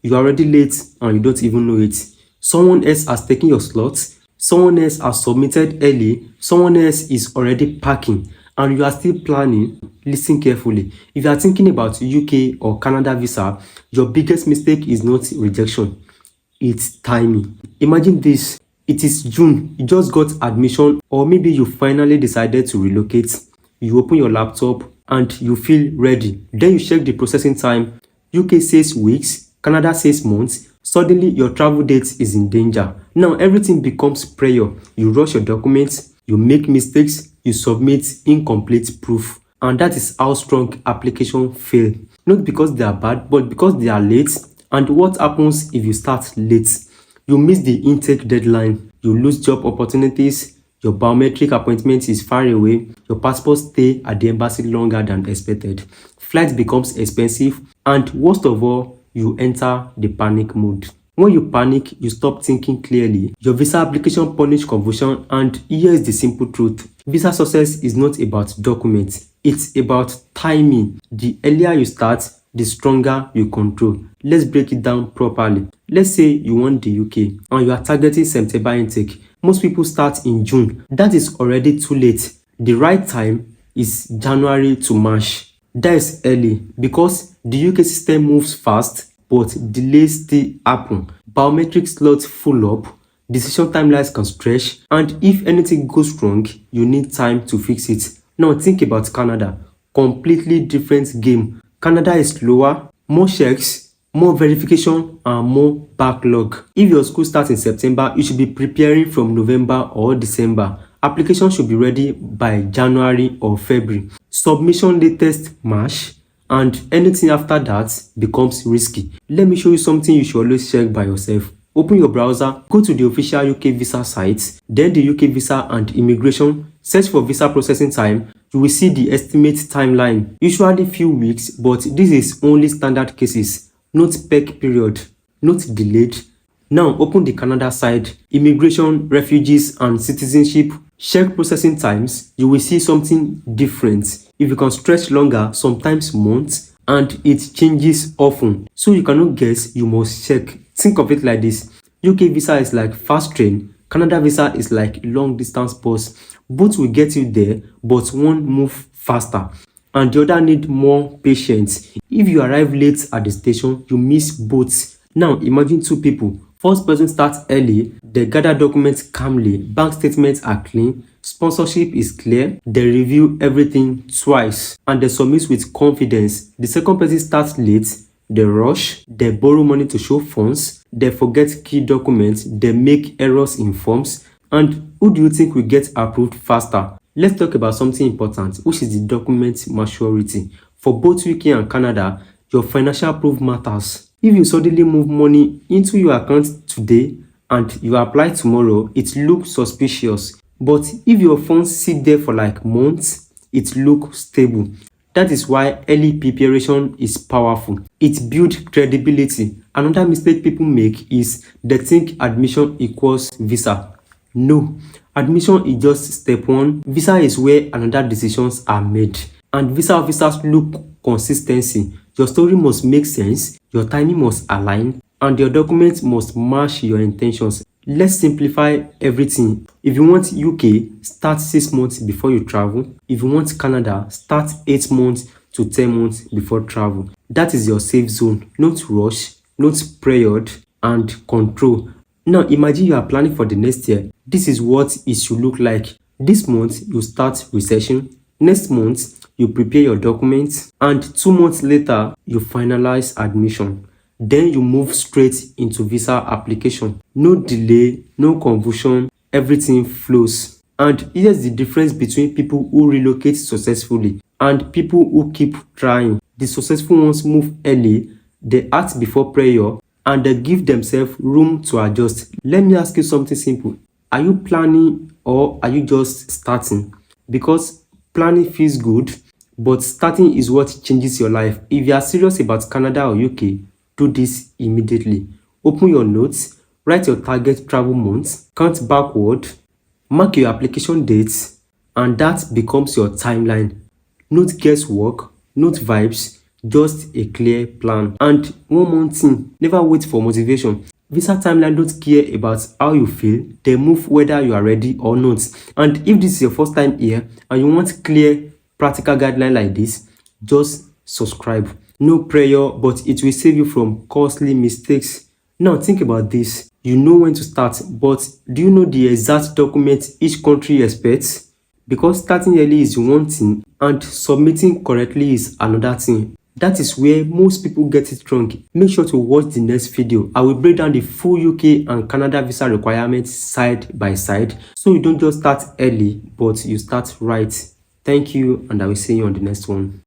You are already late and you don't even know it. Someone else has taken your slot, someone else has submitted early, someone else is already packing, and you are still planning. Listen carefully. If you are thinking about UK or Canada visa, your biggest mistake is not rejection, it's timing. Imagine this. It is June, you just got admission, or maybe you finally decided to relocate. You open your laptop and you feel ready. Then you check the processing time. UK says weeks, Canada says months. Suddenly your travel date is in danger. Now everything becomes prayer. You rush your documents, you make mistakes, you submit incomplete proof. And that is how strong application fail. Not because they are bad, but because they are late. And what happens if you start late? You miss the intake deadline, you lose job opportunities, your biometric appointment is far away, your passport stay at the embassy longer than expected, flight becomes expensive, and worst of all, you enter the panic mode. When you panic, you stop thinking clearly. Your visa application punish confusion, and here is the simple truth. Visa success is not about documents, it's about timing. The earlier you start, the stronger you control. Let's break it down properly. Let's say you want the UK and you are targeting September intake. Most people start in June. That is already too late. The right time is January to March. That is early because the UK system moves fast, but delays still happen. Biometric slots full up, decision timelines can stretch, and if anything goes wrong, you need time to fix it. Now think about Canada. Completely different game. Canada is slower, more checks, more verification, and more backlog. If your school starts in September, you should be preparing from November or December. Application should be ready by January or February. Submission latest March, and anything after that becomes risky. Let me show you something you should always check by yourself. Open your browser, go to the official UK visa site, then the UK visa and immigration, search for visa processing time. You will see the estimate timeline, usually few weeks, but this is only standard cases, not peak period, not delayed. Now open the Canada side, immigration, refugees and citizenship, check processing times. You will see something different. If you can stretch longer, sometimes months, and it changes often. So you cannot guess, you must check. Think of it like this. UK visa is like fast train, Canada visa is like long distance bus. Both will get you there, but one move faster and the other need more patience. If you arrive late at the station, you miss both. Now imagine two people. First person starts early, they gather documents calmly, bank statements are clean, sponsorship is clear, they review everything twice, and they submit with confidence. The second person starts late, they rush, they borrow money to show funds, they forget key documents, they make errors in forms, and who do you think will get approved faster? Let's talk about something important, which is the document maturity. For both UK and Canada, your financial proof matters. If you suddenly move money into your account today and you apply tomorrow, it looks suspicious. But if your funds sit there for like months, it looks stable. That is why early preparation is powerful. It builds credibility. Another mistake people make is they think admission equals visa. No, admission is just step one. Visa is where another decisions are made. And visa officers look consistency. Your story must make sense, your timing must align, and your documents must match your intentions. Let's simplify everything. If you want UK, start 6 months before you travel. If you want Canada, start 8 months to 10 months before travel. That is your safe zone. Not rush, not period, and control. Now imagine you are planning for the next year. This is what it should look like. This month, you start researching. Next month, you prepare your documents, and 2 months later, you finalize admission. Then you move straight into visa application. No delay, no confusion, everything flows. And here's the difference between people who relocate successfully and people who keep trying. The successful ones move early, they act before prayer, and they give themselves room to adjust. Let me ask you something simple. Are you planning or are you just starting? Because planning feels good, but starting is what changes your life. If you are serious about Canada or UK, do this immediately. Open your notes, write your target travel months, count backward, mark your application dates, and that becomes your timeline. Not guesswork, not vibes, just a clear plan. And one more thing, never wait for motivation. Visa timeline don't care about how you feel, they move whether you are ready or not. And if this is your first time here and you want clear practical guideline like this, just subscribe. No prayer, but it will save you from costly mistakes. Now think about this. You know when to start, but do you know the exact document each country expects? Because starting early is one thing and submitting correctly is another thing. That is where most people get it wrong. Make sure to watch the next video. I will break down the full UK and Canada visa requirements side by side, so you don't just start early, but you start right. Thank you, and I will see you on the next one.